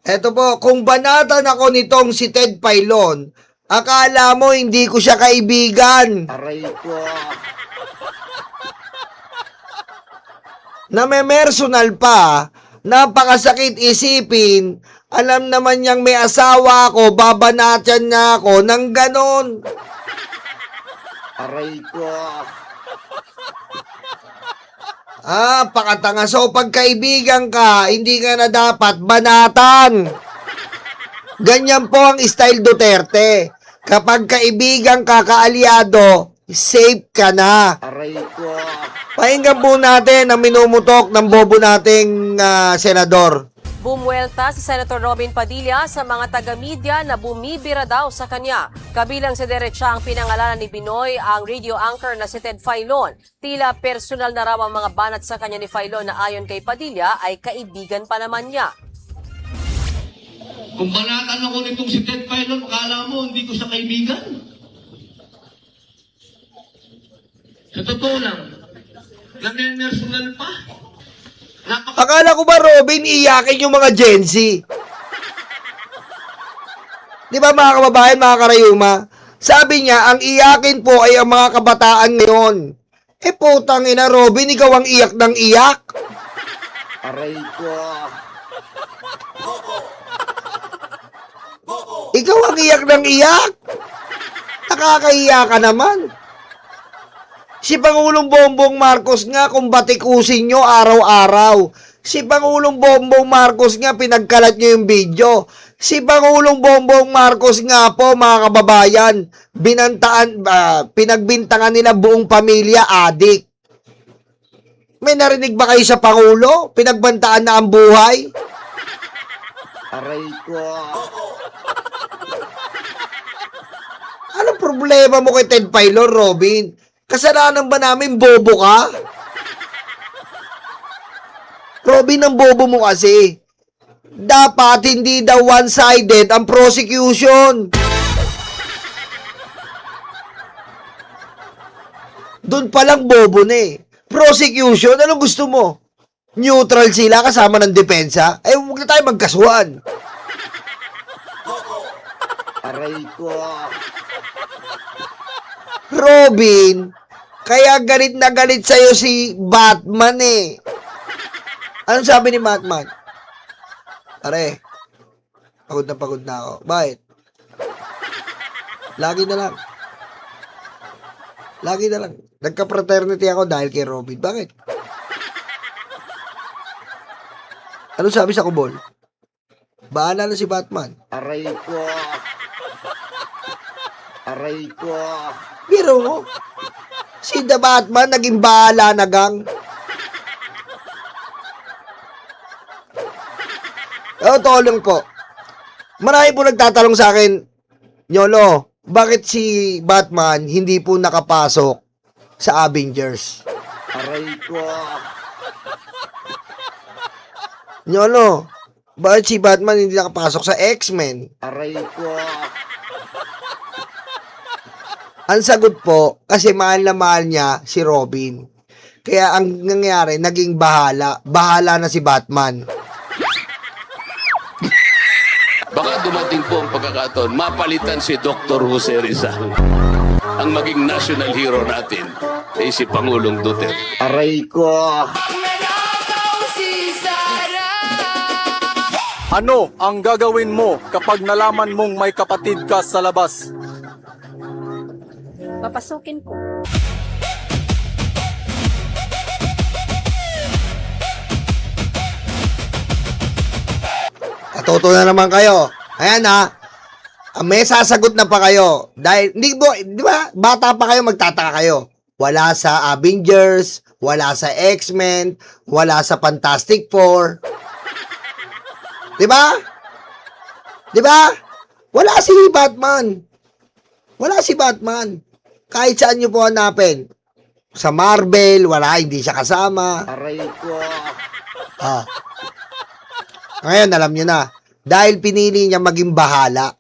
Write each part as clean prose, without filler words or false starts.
Eto po, kung banatan ako nitong si Ted Pailon, akala mo hindi ko siya kaibigan. Aray ko. Namemersonal pa, napakasakit isipin, alam naman niyang may asawa ako, babanatan niya ako ng ganon. Aray ko. Pakatanga. So, pagkaibigan ka, hindi ka na dapat banatan. Ganyan po ang style Duterte. Kapag kaibigan ka, kaalyado, safe ka na. Aray ko. Pakinggan po natin ang minumutok ng bobo nating senador. Bumuelta si Senator Robin Padilla sa mga taga-media na bumibira daw sa kanya. Kabilang sa derecha ang pinangalanan ni Binoy ang radio anchor na si Ted Filon. Tila personal na raw ang mga banat sa kanya ni Filon na ayon kay Padilla ay kaibigan pa naman niya. Kung banatan ako nitong si Ted Filon, akala mo hindi ko siya kaibigan? Sa totoo lang, namemersonal pa. Akala ko ba, Robin, iyakin yung mga Gen Z? Di ba mga kababayan, mga karayuma? Sabi niya, ang iyakin po ay ang mga kabataan ngayon. Putang ina, Robin, ikaw ang iyak ng iyak. Aray ko. Ikaw ang iyak ng iyak. Nakakahiya ka naman. Si Pangulong Bongbong Marcos nga kung batikusin nyo araw-araw. Si Pangulong Bongbong Marcos nga pinagkalat nyo yung video. Si Pangulong Bongbong Marcos nga po mga kababayan, pinagbintangan nila buong pamilya adik. May narinig ba kayo sa Pangulo? Pinagbantaan na ang buhay? Aray ko. Anong problema mo kay Ted Filon, Robin? Kasalanan ba namin bobo ka? Robin, ang bobo mo kasi. Dapat hindi daw one-sided ang prosecution. Doon palang bobo na eh. Prosecution, anong gusto mo? Neutral sila kasama ng depensa? Huwag na tayo magkasuhan. Aray ko. Robin, kaya galit na galit sa'yo si Batman eh. Anong sabi ni Batman? Pare, pagod na ako. Bakit? Lagi na lang. Nagka-fraternity ako dahil kay Robin. Bakit? Anong sabi sa kubol? Bahala na si Batman. Aray ko. Aray ko. Biro mo, si The Batman naging bahala na gang. Tolong po. Marami po nagtatanong sa akin, Nyolo, bakit si Batman hindi po nakapasok sa Avengers? Aray ko. Nyolo, bakit si Batman hindi nakapasok sa X-Men? Aray ko. Ang sagot po, kasi mahal na mahal niya si Robin. Kaya ang nangyari, naging bahala. Bahala na si Batman. Baka dumating po ang pagkakataon, mapalitan si Dr. Jose Rizal. Ang maging national hero natin ay si Pangulong Duterte. Aray ko. Ano ang gagawin mo kapag nalaman mong may kapatid ka sa labas? Papasukin ko. Katuto na naman kayo. Ayan ha. May sasagot na pa kayo. Dahil, di ba, bata pa kayo, magtataka kayo. Wala sa Avengers, wala sa X-Men, wala sa Fantastic Four. Di ba? Di ba? Wala si Batman. Wala si Batman. Kahit saan nyo po hanapin. Sa Marvel, wala, hindi siya kasama. Aray ko. Ngayon, alam nyo na. Dahil pinili niya maging bahala.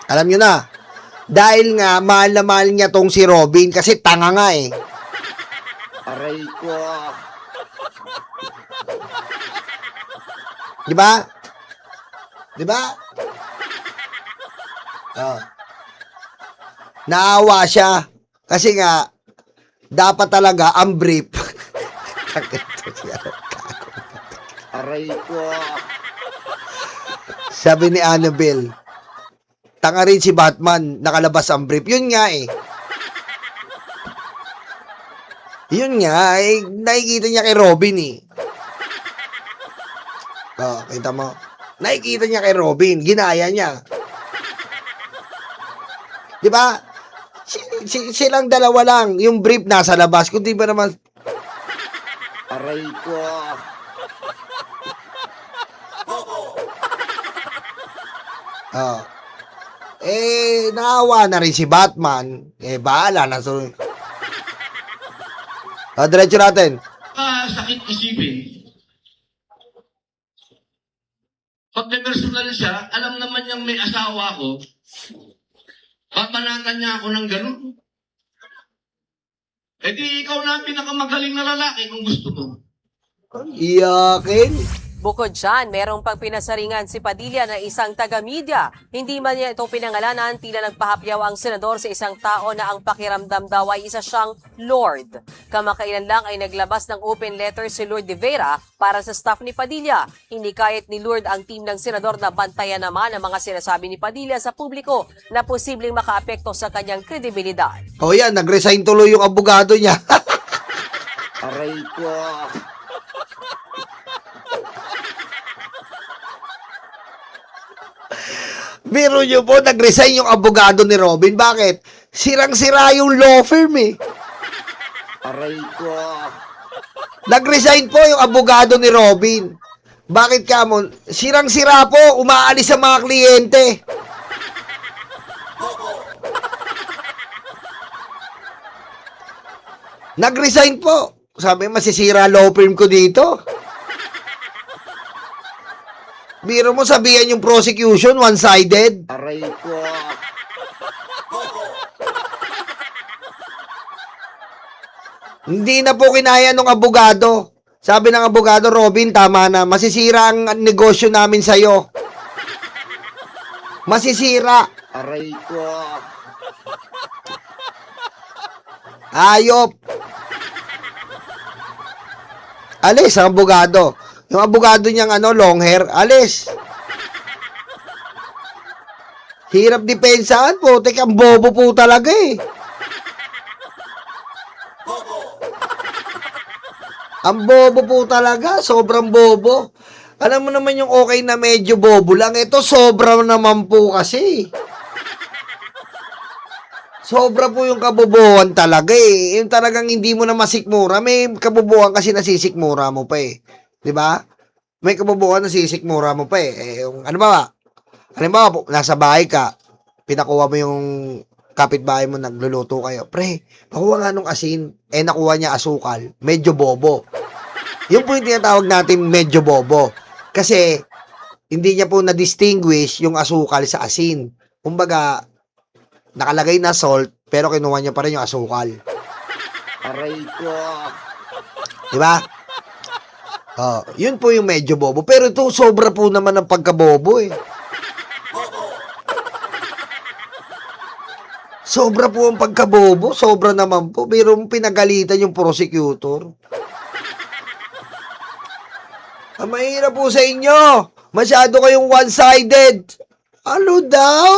Alam nyo na. Dahil nga, mahal na mahal niya tong si Robin kasi tanga nga eh. Aray ko. Di ba? Di ba? Oh. Naawa siya. Kasi nga, dapat talaga ang brief. Aray ko. Sabi ni Annabelle, tanga rin si Batman, nakalabas ang brief. Yun nga eh. Yun nga, eh, nakikita niya kay Robin eh. Oh, kita mo. Nakikita niya kay Robin, ginaya niya. Di ba? Silang dalawa lang, yung brief nasa labas. Kung di ba naman, Aray ko. oh. Naawa na rin si Batman. Bahala na. So, diretso natin. Sakit isipin. Pag may personal siya, alam naman niyang may asawa ako, papanatan niya ako ng ganun. Eh di ikaw na ang pinakamagaling na lalaki kung gusto mo. Iyakin. Bukod dyan, merong pang pinasaringan si Padilla na isang taga-media. Hindi man niya ito pinangalanan, tila nagpahapyaw ang senador sa isang tao na ang pakiramdam daw ay isa siyang Lord. Kamakailan lang ay naglabas ng open letter si Lord de Vera para sa staff ni Padilla. Hindi kahit ni Lord ang team ng senador na bantayan naman ang mga sinasabi ni Padilla sa publiko na posibleng makaapekto sa kanyang kredibilidad. O yan, nag-resign tuloy yung abogado niya. Aray ko. Biro nyo po, nag-resign yung abogado ni Robin. Bakit? Sirang-sira yung law firm eh. Aray ko. Nag-resign po yung abogado ni Robin. Bakit ka mo? Sirang-sira po, umaalis sa mga kliyente. Nag-resign po. Sabi, masisira law firm ko dito. Biro mo sabihan yung prosecution, one-sided. Aray ko. Hindi na po kinaya ng abogado. Sabi ng abogado, Robin, tama na. Masisira ang negosyo namin sa'yo. Masisira. Aray ko. Ayop. Alis ang abogado. Yung abogado niyang long hair, alis. Hirap depensahan po. Teka, ang bobo po talaga eh. Ang bobo po talaga. Sobrang bobo. Alam mo naman yung okay na medyo bobo lang. Ito sobra naman po kasi. Sobra po yung kabobohan talaga eh. Yung talagang hindi mo na masikmura. May kabobohan kasi nasisikmura mo pa eh. 'Di ba? May kabobohan nasisikmura mo pa eh. Yung, ano ba? Halimbawa, nasa bahay ka, pinakuha mo yung kapitbahay mo, nagluluto kayo. Pre, pakuha nga nung asin. Nakuha niya asukal. Medyo bobo. Yung po yung tinatawag natin medyo bobo. Kasi, hindi niya po na-distinguish yung asukal sa asin. Kumbaga, nakalagay na salt, pero kinuha niya pa rin yung asukal. Aray ko. Diba? Oh, yun po yung medyo bobo. Pero ito, sobra po naman ng pagkabobo eh. Sobra po ang pagkabobo. Sobra naman po. Pero pinagalitan yung prosecutor. Ang mahirap po sa inyo. Masyado kayong one-sided. Ano daw?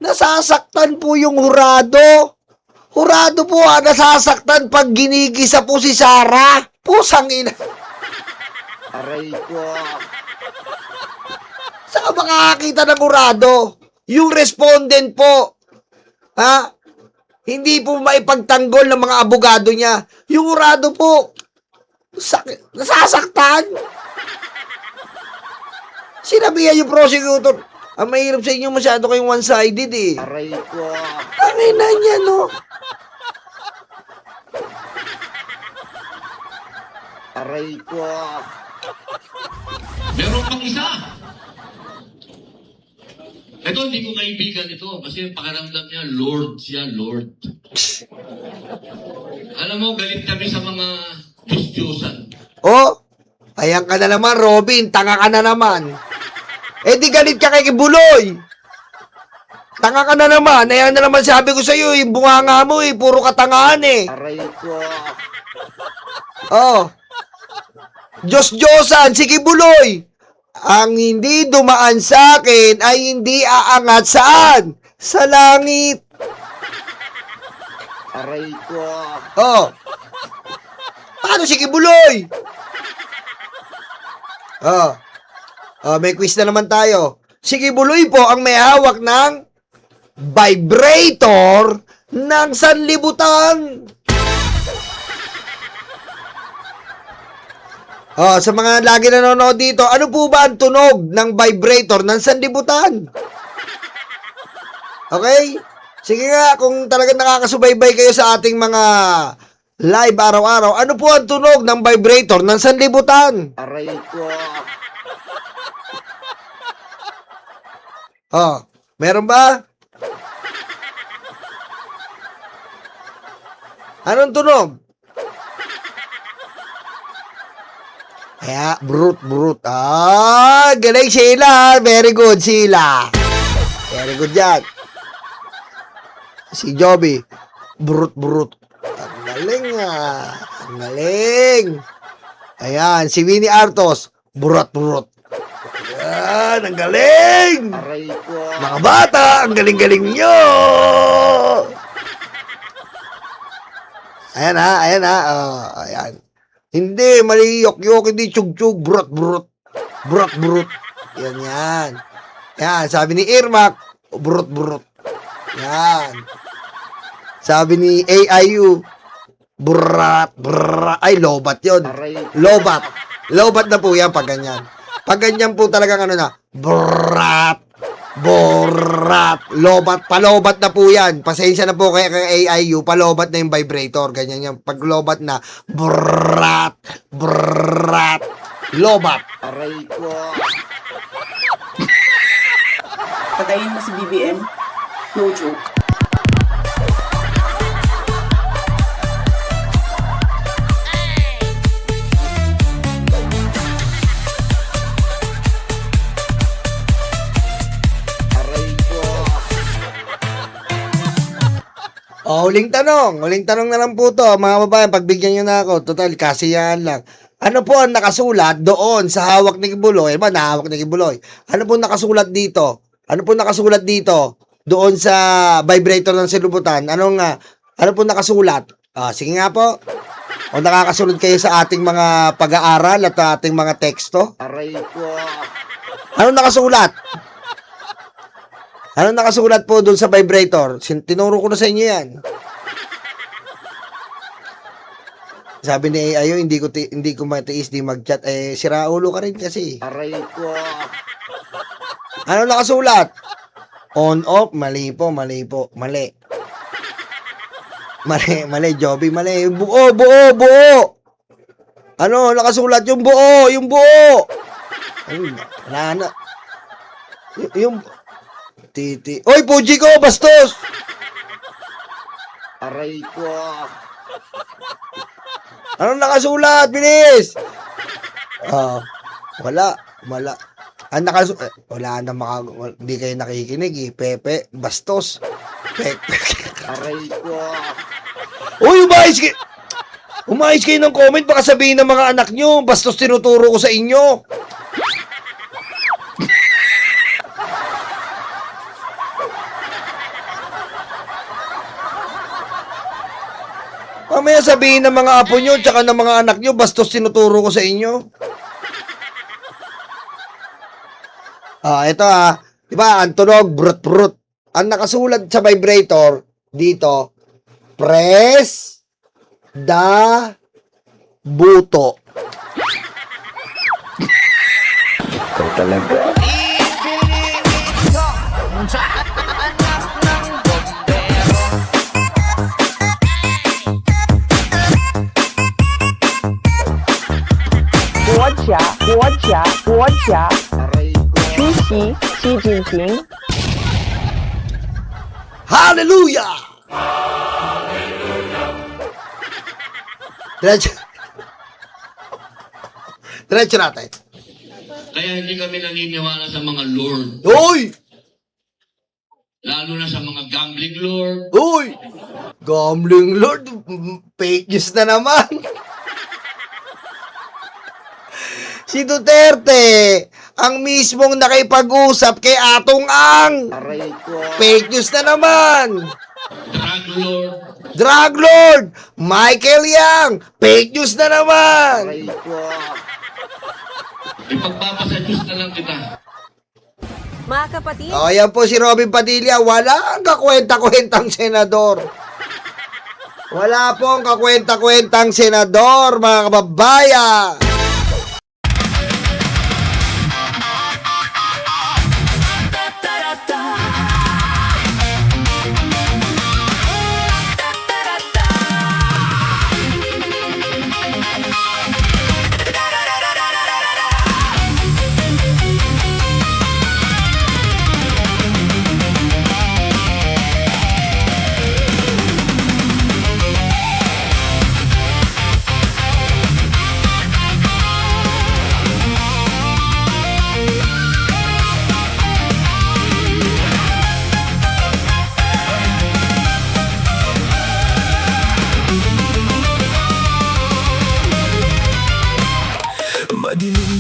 Nasasaktan po yung hurado. Hurado po nasasaktan pag ginigisa po si Sarah. Pusang ina. Aray ko. Saan ka makakakita ng hurado? Yung respondent po. Ha? Hindi po maipagtanggol ng mga abogado niya. Yung hurado po. Nasasaktan. Sinabihan yung prosecutor. Ang mahirap sa inyo, masyado kayong one-sided eh. Aray ko. Tangin na niya, no? Aray ko. Meron pang isa. Ito, hindi ko kaibigan ito kasi yung pakiramdam niya, Lord siya, Lord. Alam Alam mo, galit kami sa mga Diyos-Diyosan. Oh, ayan ka na naman, Robin. Tanga ka na naman. Eh di galit ka kay Buloy. Tanga ka na naman. Ayan na naman sabi ko sa'yo, yung bunganga mo puro katangahan Aray ko. Oh. Diyos-Diyosan, sige Buloy. Ang hindi dumaan sa akin ay hindi aangat saan? Sa langit. Aray ko. Oh. Paano sige Buloy? Oh. Oh, may quiz na naman tayo. Sige Buloy po ang may hawak ng vibrator ng sanlibutan. Oh, sa mga lagi nanonood dito, ano po ba ang tunog ng vibrator ng sanlibutan? Okay? Sige nga, kung talagang nakakasubaybay kayo sa ating mga live araw-araw, ano po ang tunog ng vibrator ng sanlibutan? Aray ko. Oh, meron ba? Anong tunog? Kaya, brut. Ah, galing Sheila. Very good, Sheila. Very good yan. Si Joby, brut. Ang galing Ang galing. Ayan, si Winnie Artos, brut. Ayan, ang galing. Aray ko. Mga bata, ang galing-galing nyo. Ayan Oh, ayan. Hindi, mali yok-yok, hindi tsug-tsug, brut. Yan. Yan, sabi ni Irmak, brut. Yan. Sabi ni AIU, brat. Ay, lobat yun. Aray ko. Lobat na po yan pag ganyan. Pag ganyan po talagang ano na, brat. Palobat na po yan. Pasensya na po kay AIU, palobat na yung vibrator. Ganyan yan. Pag lobat na, brat. Lobat. Aray ko. Patayin mo si BBM. No joke. Aray ko. Oh, huling tanong na lang po to, mga babae, pagbigyan nyo na ako, total, kasiyahan lang. Ano po ang nakasulat doon sa hawak ni Kibuloy? Nahawak ni Kibuloy. Ano po nakasulat dito? Doon sa vibrator ng silubutan? Ano po nakasulat? Sige nga po. O nakakasunod kayo sa ating mga pag-aaral at ating mga teksto? Aray ko. Ano nakasulat? Ano nakasulat po doon sa vibrator? Tinuro ko na sa inyo yan. Sabi ni AIO, hindi ko matiis di mag-chat. Eh, sira ulo ka rin kasi. Aray ko. Ano nakasulat? On, off, mali po. Mali, Joby, mali. Buo. Ano, nakasulat yung buo. Ay, wala na. Yung titi. Oy, Puji ko, bastos! Aray ko. Anong nakasulat? Bilis! Wala. Ang wala na hindi kayo nakikinig Pepe, bastos. Aray ko. Uy, umayos kayo ng comment, baka sabihin ng mga anak nyo, bastos tinuturo ko sa inyo. Mamaya sabihin ng mga apo nyo, tsaka ng mga anak nyo, bastos tinuturo ko sa inyo. Ito diba, ang tunog, brut. Ang nakasulat sa vibrator, dito, press the buto. Ikaw talaga. Guo Jia, Aray ko. 出席习近平。 Hallelujah! Diretso. Diretso natin. Kaya hindi kami naniniwala sa mga lord. Uy! Lalo na sa mga gambling lord. Uy! Gambling Lord, fake news na naman. Si Duterte, ang mismong nakipag-usap kay Atong Ang. Aray ko. Fake news na naman. Drug lord. Drug Lord, Michael Yang. Fake news na naman. Aray ko. Ipagpapasa Diyos na lang kita. Mga kapatid, O, yan po si Robin Padilla. Wala ang kakwenta-kwentang senador. Wala pong kakwenta-kwentang senador, mga kababayan. Madilim